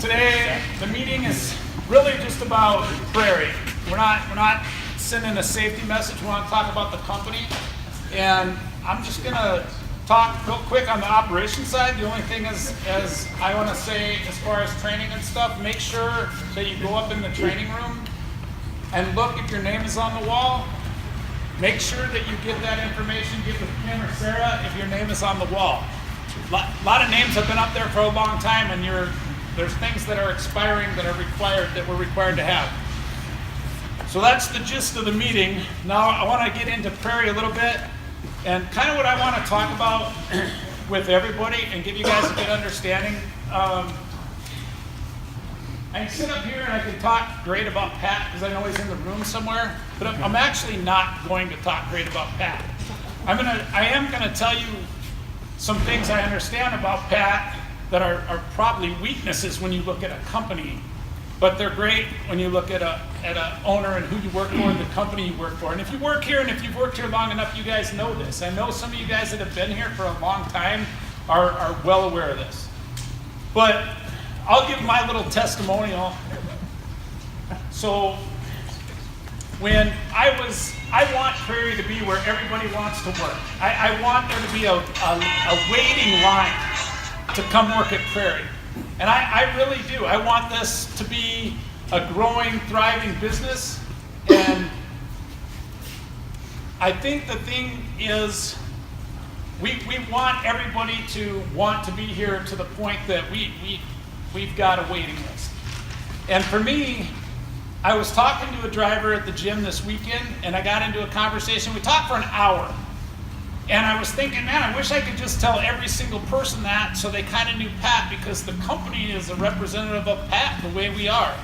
Today, the meeting is really just about Prairie. We're not sending a safety message. We want to talk about the company. And I'm just going to talk real quick on the operations side. The only thing is, as I want to say, as far as training and stuff, make sure that you go up in the training room and look if your name is on the wall. Make sure that you give that information, give the Kim or Sarah if your name is on the wall. A lot of names have been up there for a long time, and there's things that are expiring that are required, that we're required to have. So that's the gist of the meeting. Now I want to get into Prairie a little bit, and kind of what I want to talk about with everybody and give you guys a good understanding. I can sit up here and I can talk great about Pat because I know he's in the room somewhere, but I'm actually not going to talk great about Pat. I am gonna tell you some things I understand about Pat that are probably weaknesses when you look at a company, but they're great when you look at a owner and who you work for and the company you work for. And if you work here and if you've worked here long enough, you guys know this. I know some of you guys that have been here for a long time are well aware of this. But I'll give my little testimonial. So when I want Prairie to be where everybody wants to work. I want there to be a waiting line to come work at Prairie. And I really do. I want this to be a growing, thriving business. And I think the thing is, we want everybody to want to be here to the point that we've got a waiting list. And for me, I was talking to a driver at the gym this weekend, and I got into a conversation. We talked for an hour. And I was thinking, man, I wish I could just tell every single person that so they kind of knew Pat, because the company is a representative of Pat the way we are.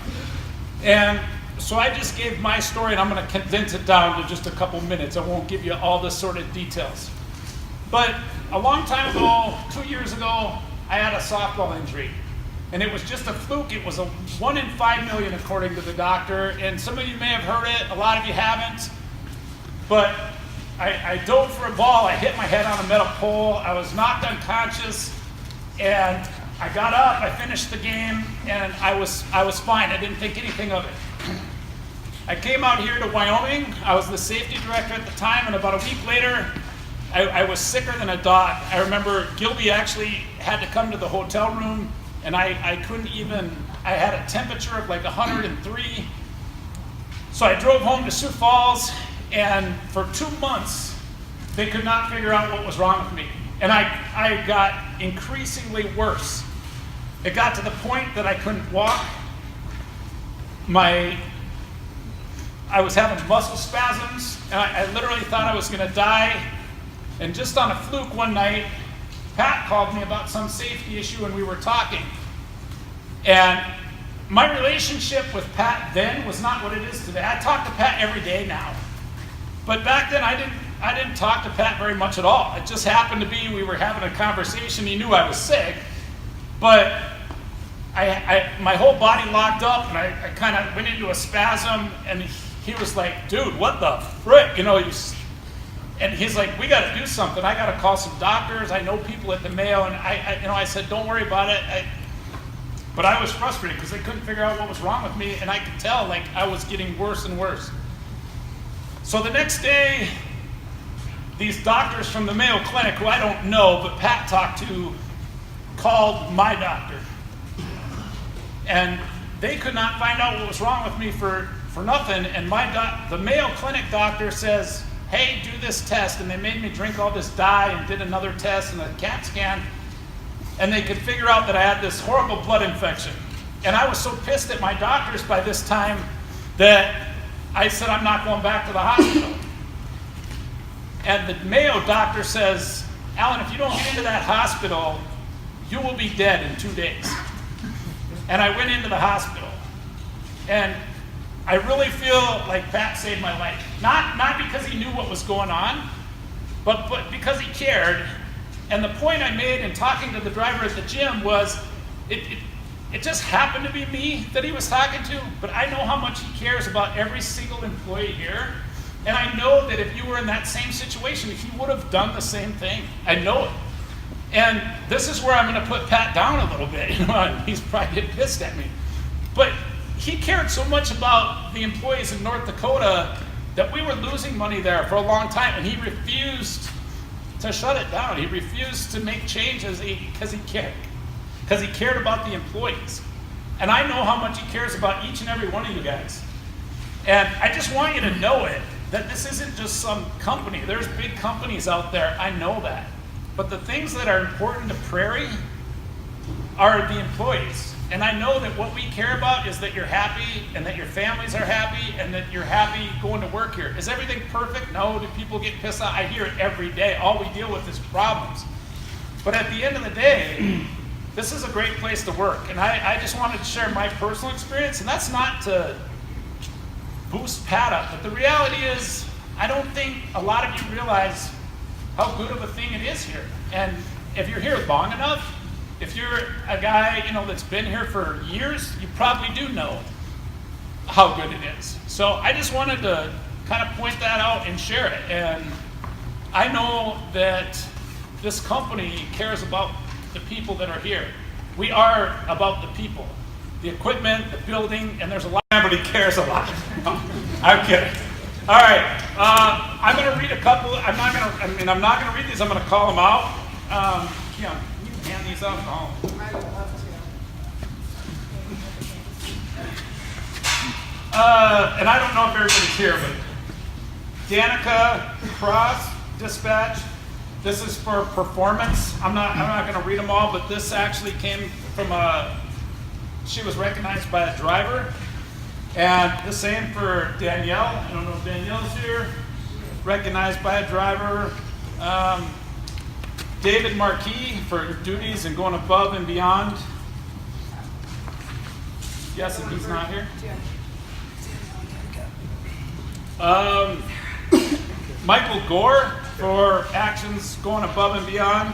And so I just gave my story, and I'm going to condense it down to just a couple minutes. I won't give you all the sort of details. But a long time ago, 2 years ago, I had a softball injury. And it was just a fluke. It was a 1 in 5 million, according to the doctor. And some of you may have heard it, a lot of you haven't. But I dove for a ball, I hit my head on a metal pole, I was knocked unconscious, and I got up, I finished the game, and I was fine. I didn't think anything of it. I came out here to Wyoming. I was the safety director at the time, and about a week later, I was sicker than a dog. I remember Gilby actually had to come to the hotel room, and I couldn't even, I had a temperature of like 103. So I drove home to Sioux Falls, and for 2 months, they could not figure out what was wrong with me. And I got increasingly worse. It got to the point that I couldn't walk. I was having muscle spasms, and I literally thought I was gonna die. And just on a fluke one night, Pat called me about some safety issue, and we were talking. And my relationship with Pat then was not what it is today. I talk to Pat every day now. But back then, I didn't talk to Pat very much at all. It just happened to be we were having a conversation. He knew I was sick, but my whole body locked up, and I kind of went into a spasm. And he was like, "Dude, what the frick?" And he's like, "We got to do something. I got to call some doctors. I know people at the Mayo." And I said, "Don't worry about it." But I was frustrated because they couldn't figure out what was wrong with me, and I could tell like I was getting worse and worse. So the next day, these doctors from the Mayo Clinic, who I don't know, but Pat talked to, called my doctor. And they could not find out what was wrong with me for nothing. And the Mayo Clinic doctor says, "Hey, do this test." And they made me drink all this dye and did another test and a CAT scan. And they could figure out that I had this horrible blood infection. And I was so pissed at my doctors by this time that I said, "I'm not going back to the hospital." And the Mayo doctor says, "Alan, if you don't get into that hospital, you will be dead in 2 days." And I went into the hospital. And I really feel like Pat saved my life. Not because he knew what was going on, but because he cared. And the point I made in talking to the driver at the gym was, it just happened to be me that he was talking to, but I know how much he cares about every single employee here. And I know that if you were in that same situation, he would have done the same thing. I know it. And this is where I'm going to put Pat down a little bit. He's probably getting pissed at me. But he cared so much about the employees in North Dakota that we were losing money there for a long time, and he refused to shut it down. He refused to make changes because he cared. Because he cared about the employees. And I know how much he cares about each and every one of you guys. And I just want you to know it, that this isn't just some company. There's big companies out there, I know that. But the things that are important to Prairie are the employees. And I know that what we care about is that you're happy and that your families are happy and that you're happy going to work here. Is everything perfect? No. Do people get pissed off? I hear it every day. All we deal with is problems. But at the end of the day, this is a great place to work. And I just wanted to share my personal experience. And that's not to boost Pat up. But the reality is, I don't think a lot of you realize how good of a thing it is here. And if you're here long enough, if you're a guy, that's been here for years, you probably do know how good it is. So I just wanted to kind of point that out and share it. And I know that this company cares about the people that are here. We are about the people, the equipment, the building, and there's a lot. Everybody cares a lot. I'm kidding. All right, I'm going to read a couple. I'm not going to read these. I'm going to call them out. Kim, can you hand these out? Oh. I would love to. And I don't know if everybody's here, but Danica Cross, dispatch. This is for performance. I'm not going to read them all, but this actually came from she was recognized by a driver. And the same for Danielle. I don't know if Danielle's here. Recognized by a driver. David Marquis for duties and going above and beyond. Yes, if he's not here. Michael Gore for actions going above and beyond.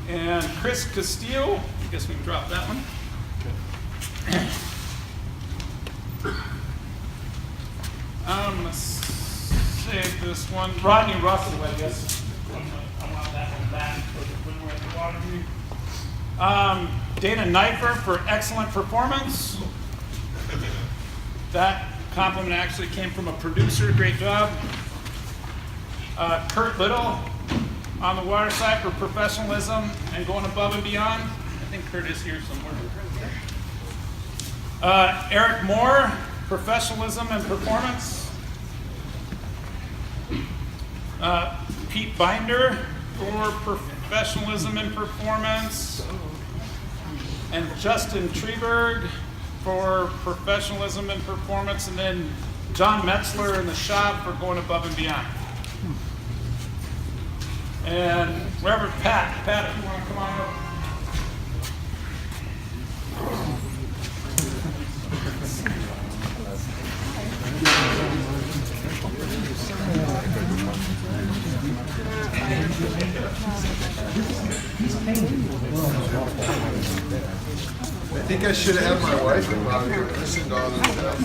And Chris Castillo. I guess we can drop that one. I'm going to save this one. Rodney Russell, I guess. I want that one back for when we're at the water view. Dana Knifer for excellent performance. That compliment actually came from a producer. Great job. Kurt Little on the water side for professionalism and going above and beyond. I think Kurt is here somewhere. Eric Moore, professionalism and performance. Pete Binder for professionalism and performance. And Justin Treberg for professionalism and performance. And then John Metzler in the shop for going above and beyond. And Reverend Pat, if you want to come on up. I think I should have had my wife come out here and listen to all this stuff.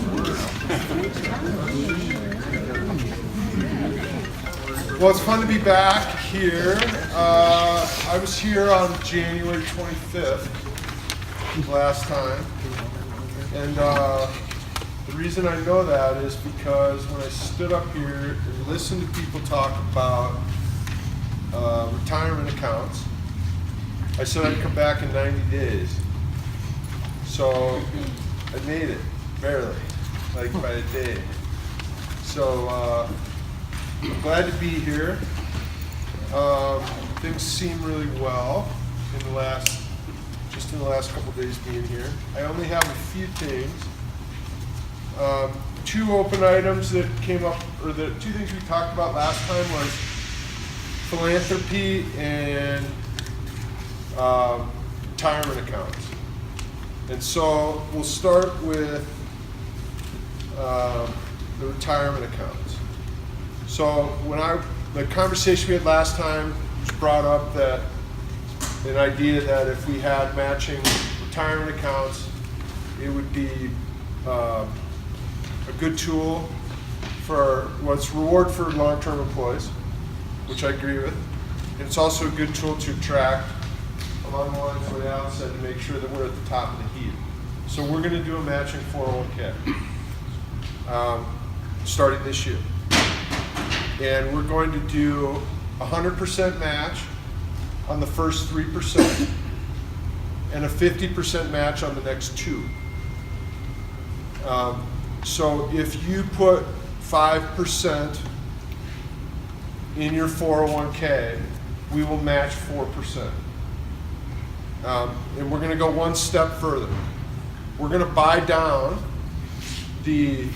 Well, it's fun to be back here. I was here on January 25th last time. And the reason I know that is because when I stood up here and listened to people talk about retirement accounts, I said I'd come back in 90 days. So I made it, barely, like by a day. So I'm glad to be here. Things seem really well in the last couple days being here. I only have a few things. Two open items that came up, or the two things we talked about last time was philanthropy and retirement accounts. And so we'll start with the retirement accounts. So the conversation we had last time brought up that an idea that if we had matching retirement accounts, it would be a good tool for what's reward for long-term employees, which I agree with. And it's also a good tool to attract along the lines of what Alan said, to make sure that we're at the top of the heap. So we're going to do a matching 401k starting this year. And we're going to do 100% match on the first 3% and a 50% match on the next 2. So if you put 5% in your 401k, we will match 4%. And we're going to go one step further. We're going to buy down the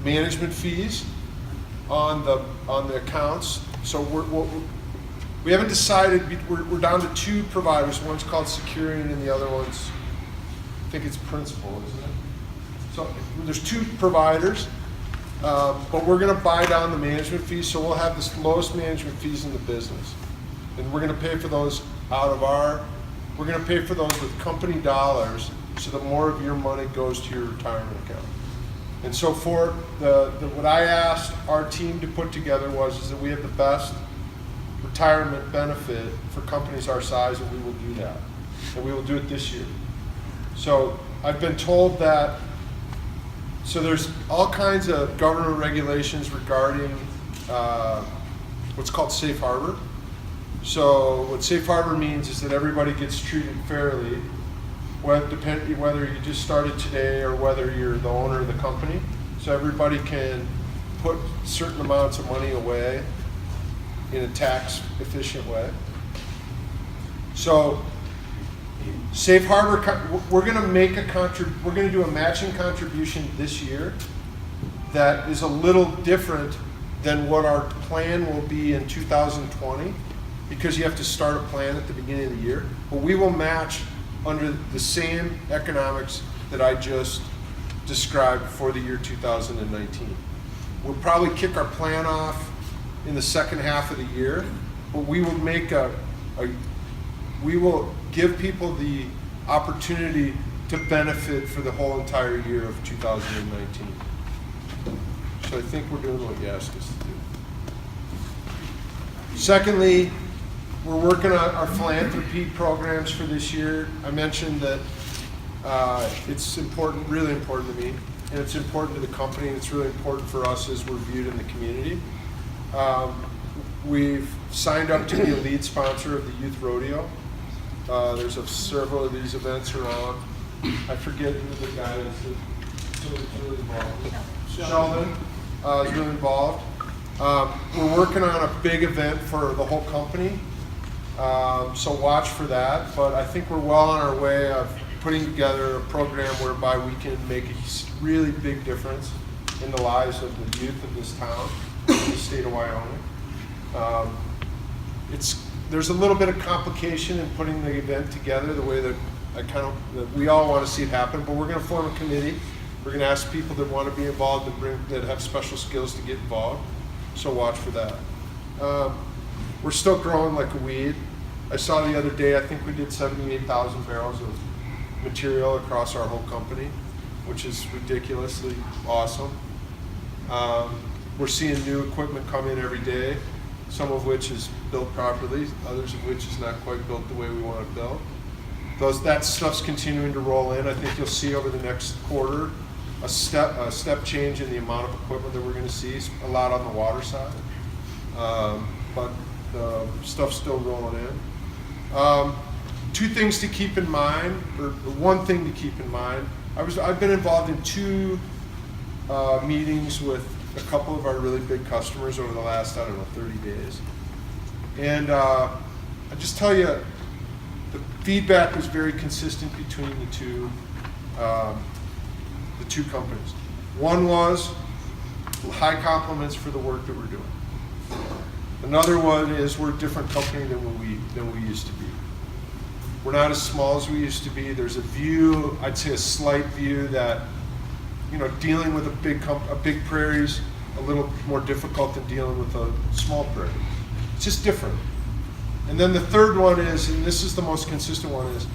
management fees on the accounts. So we haven't decided. We're down to 2 providers. One's called Securian, and the other one's, I think it's Principal, isn't it? So there's 2 providers, but we're going to buy down the management fees. So we'll have the lowest management fees in the business, and we're going to pay for those We're going to pay for those with company dollars, so that more of your money goes to your retirement account. And so for what I asked our team to put together is that we have the best retirement benefit for companies our size, and we will do that. And we will do it this year. So I've been told that, so there's all kinds of government regulations regarding what's called safe harbor. So what safe harbor means is that everybody gets treated fairly, whether you just started today or whether you're the owner of the company. So everybody can put certain amounts of money away in a tax efficient way. So safe harbor, we're going to do a matching contribution this year that is a little different than what our plan will be in 2020, because you have to start a plan at the beginning of the year. But we will match under the same economics that I just described for the year 2019. We'll probably kick our plan off in the second half of the year, but we will make we will give people the opportunity to benefit for the whole entire year of 2019. So I think we're doing what you asked us to do. Secondly, we're working on our philanthropy programs for this year. I mentioned that it's important, really important to me, and it's important to the company, and it's really important for us as we're viewed in the community. We've signed up to be a lead sponsor of the Youth Rodeo. There's several of these events around. I forget who the guy is that's really involved. Sheldon is really involved. We're working on a big event for the whole company. So watch for that, but I think we're well on our way of putting together a program whereby we can make a really big difference in the lives of the youth of this town, in the state of Wyoming. There's a little bit of complication in putting the event together the way that that we all want to see it happen, but we're going to form a committee. We're going to ask people that want to be involved and that have special skills to get involved, so watch for that. We're still growing like a weed. I saw the other day, I think we did 78,000 barrels of material across our whole company, which is ridiculously awesome. We're seeing new equipment come in every day, some of which is built properly, others of which is not quite built the way we want it built. That stuff's continuing to roll in. I think you'll see over the next quarter a step change in the amount of equipment that we're going to see, a lot on the water side. But the stuff's still rolling in. 2 things to keep in mind, or one thing to keep in mind. I've been involved in 2 meetings with a couple of our really big customers over the last, 30 days. And I just tell you, the feedback was very consistent between the two companies. One was high compliments for the work that we're doing. Another one is we're a different company than we used to be. We're not as small as we used to be. There's a view, I'd say a slight view that, dealing with a big prairie is a little more difficult than dealing with a small prairie. It's just different. And then the third one is, and this is the most consistent one, is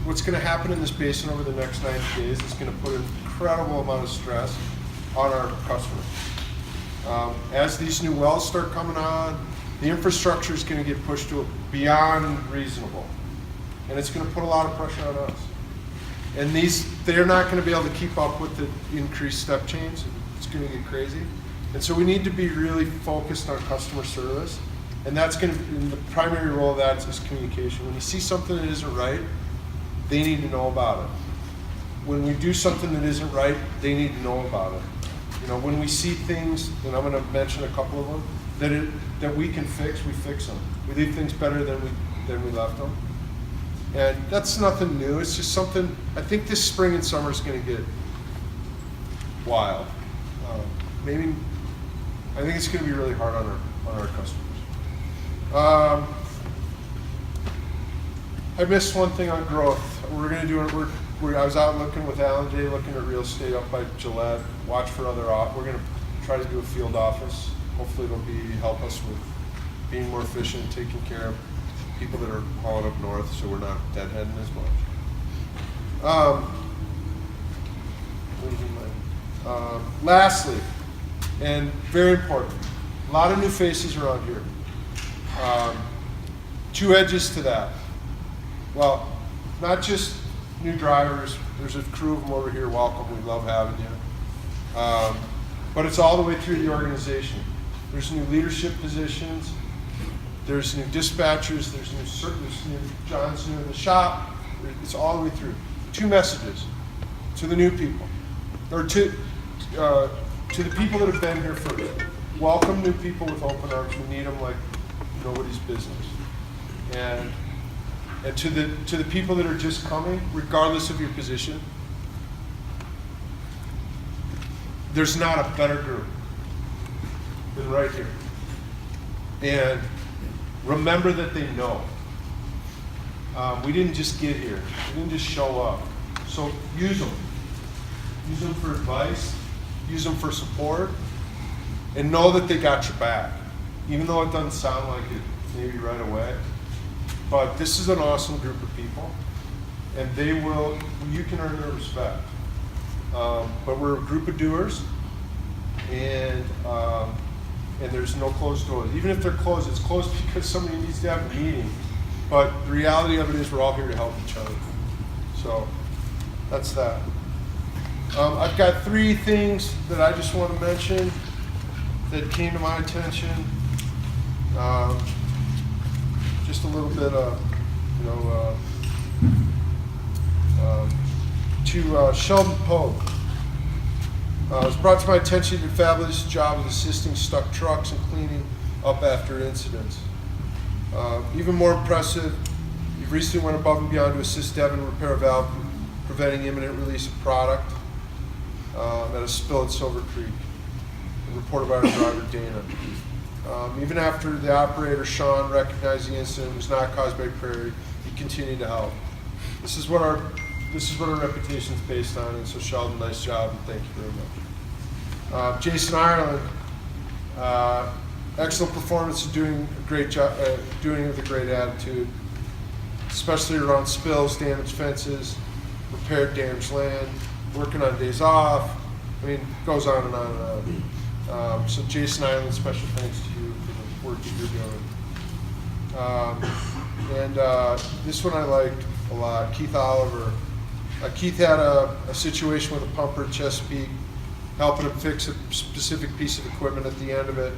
what's going to happen in this basin over the next 90 days is going to put an incredible amount of stress on our customers. As these new wells start coming on, the infrastructure is going to get pushed to beyond reasonable, and it's going to put a lot of pressure on us. And they're not going to be able to keep up with the increased step change. It's going to get crazy. And so we need to be really focused on customer service. And that's going to be, the primary role of that is communication. When you see something that isn't right, they need to know about it. When we do something that isn't right, they need to know about it. You know, when we see things, and I'm going to mention a couple of them, that we can fix, we fix them. We leave things better than we left them. And that's nothing new. It's just something, I think this spring and summer is going to get wild. I think it's going to be really hard on our customers. I missed one thing on growth. We're going to do it. I was out looking with Alan J, looking at real estate up by Gillette. Watch for other. We're going to try to do a field office. Hopefully, it'll help us with being more efficient, taking care of people that are hauling up north, so we're not deadheading as much. Lastly, and very important, a lot of new faces around here. Two edges to that. Well, not just new drivers. There's a crew of them over here. Welcome. We love having you. But it's all the way through the organization. There's new leadership positions. There's new dispatchers. There's new John's new in the shop. It's all the way through. Two messages to the new people, or to the people that have been here first. Welcome new people with open arms. We need them like nobody's business. And to the people that are just coming, regardless of your position, there's not a better group than right here. And remember that they know. We didn't just get here. We didn't just show up. So use them. Use them for advice. Use them for support. And know that they got your back. Even though it doesn't sound like it maybe right away. But this is an awesome group of people. And you can earn their respect. But we're a group of doers. And there's no closed doors. Even if they're closed, it's closed because somebody needs to have a meeting. But the reality of it is we're all here to help each other. So that's that. I've got 3 things that I just want to mention that came to my attention. Just a little bit of, to Sheldon Pope. It was brought to my attention the fabulous job of assisting stuck trucks and cleaning up after incidents. Even more impressive, you recently went above and beyond to assist Devin repair a valve, preventing imminent release of product at a spill at Silver Creek, reported by our driver Dana. Even after the operator Sean recognized the incident was not caused by Prairie, he continued to help. This is what our reputation is based on, and so Sheldon, nice job, and thank you very much. Jason Ireland, excellent performance, doing a great job, doing it with a great attitude, especially around spills, damaged fences, repaired damaged land, working on days off. I mean, it goes on and on and on. So Jason Ireland, special thanks to you for the work that you're doing. This one I liked a lot. Keith Oliver. Keith had a situation with a pumper at Chesapeake, helping him fix a specific piece of equipment. At the end of it,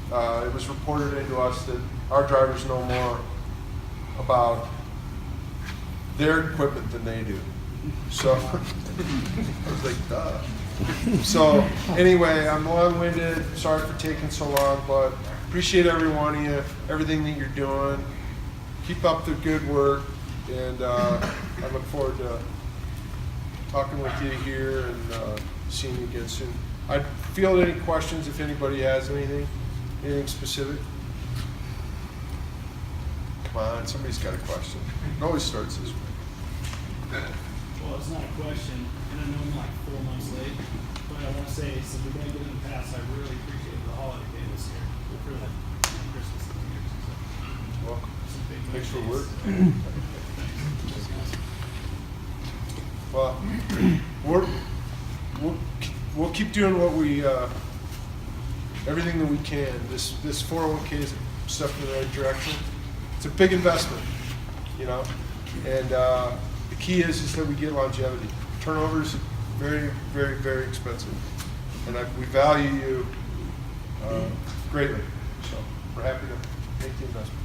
it was reported into us that our drivers know more about their equipment than they do. So I was like, duh. So anyway, I'm long-winded. Sorry for taking so long, but appreciate every one of you, everything that you're doing. Keep up the good work, and I look forward to talking with you here and seeing you again soon. I'd field any questions if anybody has anything specific. Come on, somebody's got a question. It always starts this way. Well, it's not a question, and I know I'm like 4 months late, but I want to say, since we've been good in the past, I really appreciate the holiday day this year for that Christmas and New Year's and stuff. Welcome. Some big Thanks for days. work. Well, we'll keep doing what we everything that we can. This 401k is a step in the right direction. It's a big investment, you know, and the key is that we get longevity. Turnover is very, very, very expensive, and we value you greatly. So we're happy to make the investment.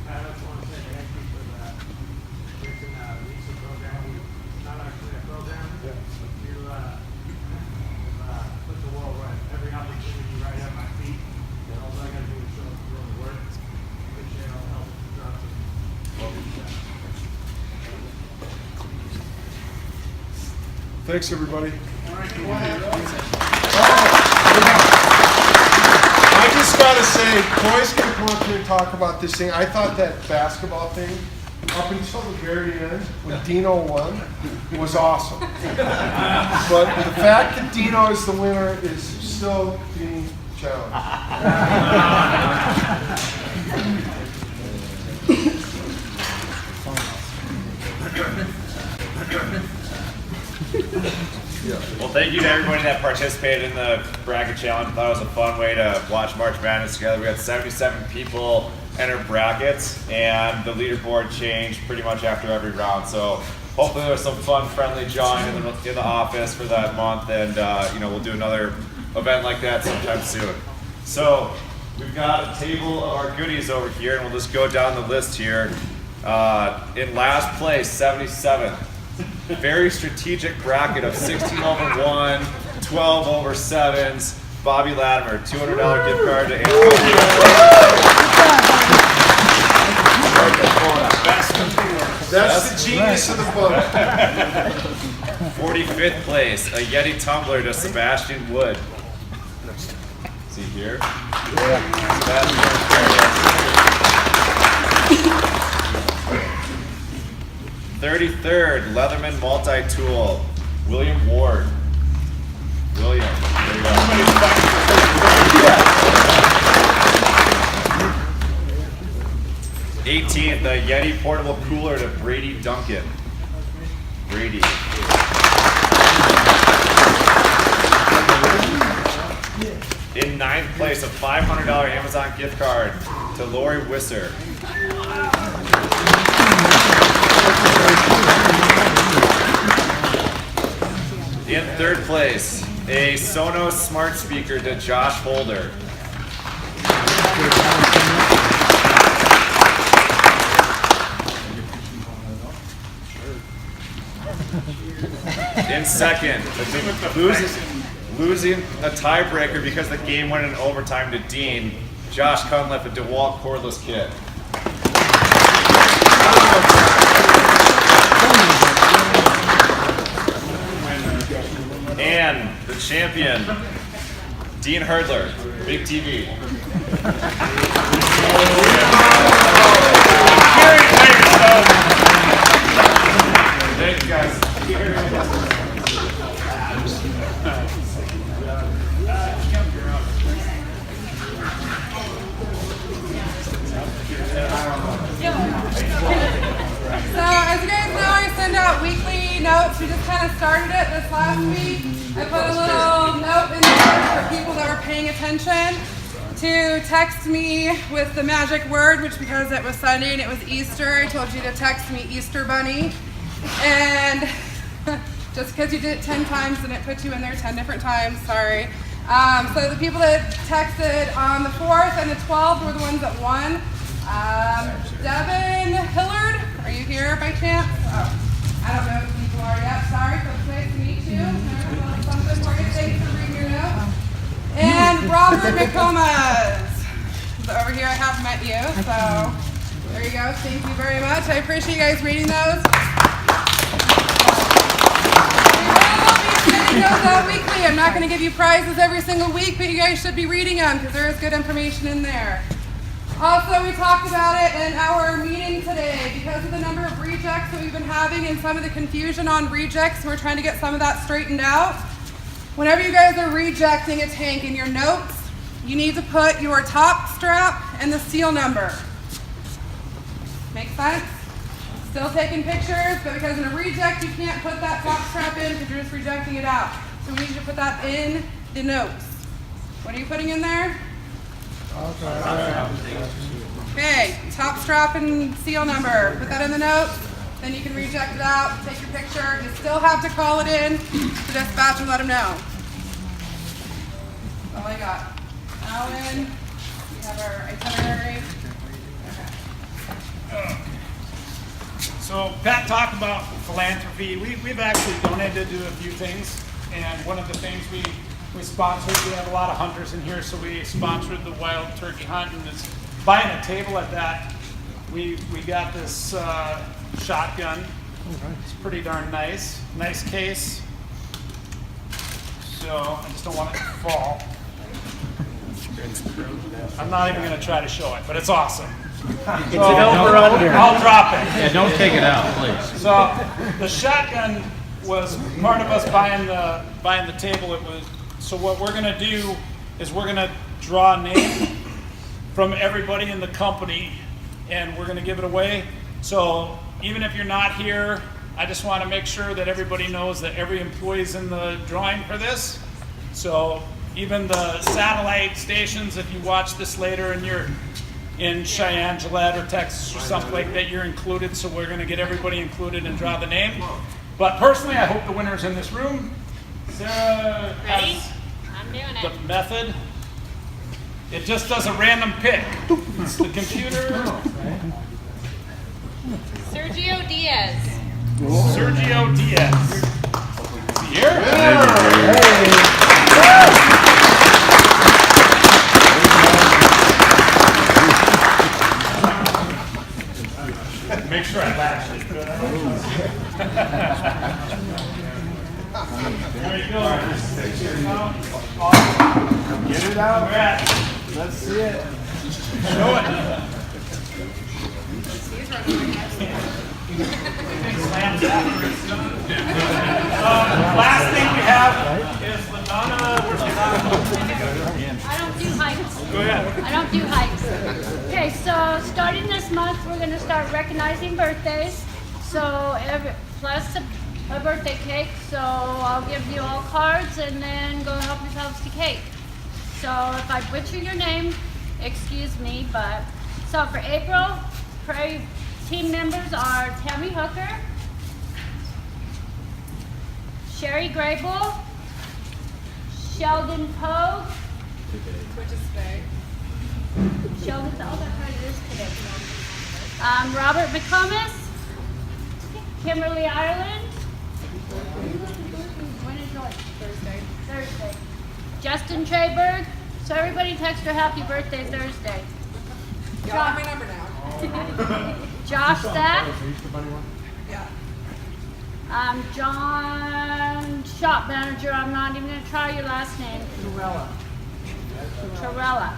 I just want to say thank you for that. It's in a leasing program. It's not actually a program. Yeah. You put the world right. Every opportunity right at my feet. And all I got to do is show up and go to work. Appreciate all the help and drugs. Thanks, everybody. I just gotta say, Coy's gonna come up here and talk about this thing. I thought that basketball thing, up until the very end, when Dino won, was awesome. But the fact that Dino is the winner is still being challenged. Well, thank you to everybody that participated in the bracket challenge. I thought it was a fun way to watch March Madness together. We had 77 people enter brackets, and the leaderboard changed pretty much after every round. So hopefully there was some fun, friendly jawing in the office for that month, and you know, we'll do another event like that sometime soon. So we've got a table of our goodies over here, and we'll just go down the list here. In last place, 77th. Very strategic bracket of 16 over 1, 12 over 7s. Bobby Latimer, $200 gift card to That's the genius of the book. 45th place, a Yeti tumbler to Sebastian Wood. See here? Sebastian. 33rd, Leatherman multi-tool, William Ward. William, there you go. 18th, the Yeti portable cooler to Brady Duncan. Brady. In 9th place, a $500 Amazon gift card to Lori Wisser. In 3rd place, a Sonos smart speaker to Josh Holder. In 2nd, losing a tiebreaker because the game went in overtime to Dean, Josh Cunliffe, a DeWalt cordless kit. And the champion, Dean Hurdler, Big TV. Thank you, guys. So as you guys know, I send out weekly notes. We just kind of started it this last week. I put a little note in there for people that were paying attention to text me with the magic word, which because it was Sunday and it was Easter, I told you to text me Easter Bunny. And just because you did it 10 times and it put you in there 10 different times, sorry. So the people that texted on the 4th and the 12th were the ones that won. Devin Hillard, are you here by chance? Oh, I don't know who people are yet. Sorry, so it's nice to meet you. Something for you. Thanks for reading your note. And Robert McComas. So over here I have met you. So there you go. Thank you very much. I appreciate you guys reading those. We will be sending those out weekly. I'm not going to give you prizes every single week, but you guys should be reading them because there is good information in there. Also, we talked about it in our meeting today. Because of the number of rejects that we've been having and some of the confusion on rejects, we're trying to get some of that straightened out. Whenever you guys are rejecting a tank in your notes, you need to put your top strap and the seal number. Make sense? Still taking pictures, but because in a reject, you can't put that top strap in because you're just rejecting it out. So we need you to put that in the notes. What are you putting in there? Okay, top strap and seal number. Put that in the notes. Then you can reject it out, take your picture. You still have to call it in to dispatch and let them know. That's all I got. Alan, we have our itinerary. Okay. So Pat talked about philanthropy. We've actually donated to a few things, and one of the things we sponsored, we have a lot of hunters in here, so we sponsored the wild turkey hunt, and it's buying a table at that. We got this shotgun. It's pretty darn nice. Nice case. So I just don't want it to fall. I'm not even going to try to show it, but it's awesome. It's an over-under. I'll drop it. Yeah, don't take it out, please. So the shotgun was part of us buying the table. It was so what we're gonna do is we're gonna draw a name from everybody in the company, and we're gonna give it away. So even if you're not here, I just want to make sure that everybody knows that every employee's in the drawing for this. So even the satellite stations, if you watch this later and you're in Cheyenne, Gillette, or Texas or something like that, you're included. So we're going to get everybody included and draw the name. But personally, I hope the winner's in this room. Sarah Ready? has I'm doing the it. method. It just does a random pick. It's the computer. Sergio Diaz. Sergio Diaz. Is he here? Make sure I latch it. There you go. Get it out. Congrats. Let's see it. Show it. Last thing we have is Ladonna. Where's Ladonna? I don't do hikes. Go ahead. I don't do hikes. Okay, so starting this month, we're going to start recognizing birthdays. So plus a birthday cake. So I'll give you all cards and then go help yourselves to cake. So if I butcher your name, excuse me. But so for April, Prairie team members are Tammy Hooker, Sherry Grable, Sheldon Pogue. Which is today. Sheldon, oh, that's right, it is today. Robert McComas, Kimberly Ireland. When is yours? Thursday. Thursday. Justin Treyberg. So everybody text her happy birthday Thursday. You got my number now. Josh Stack. Yeah. John Shop Manager. I'm not even going to try your last name. Torella.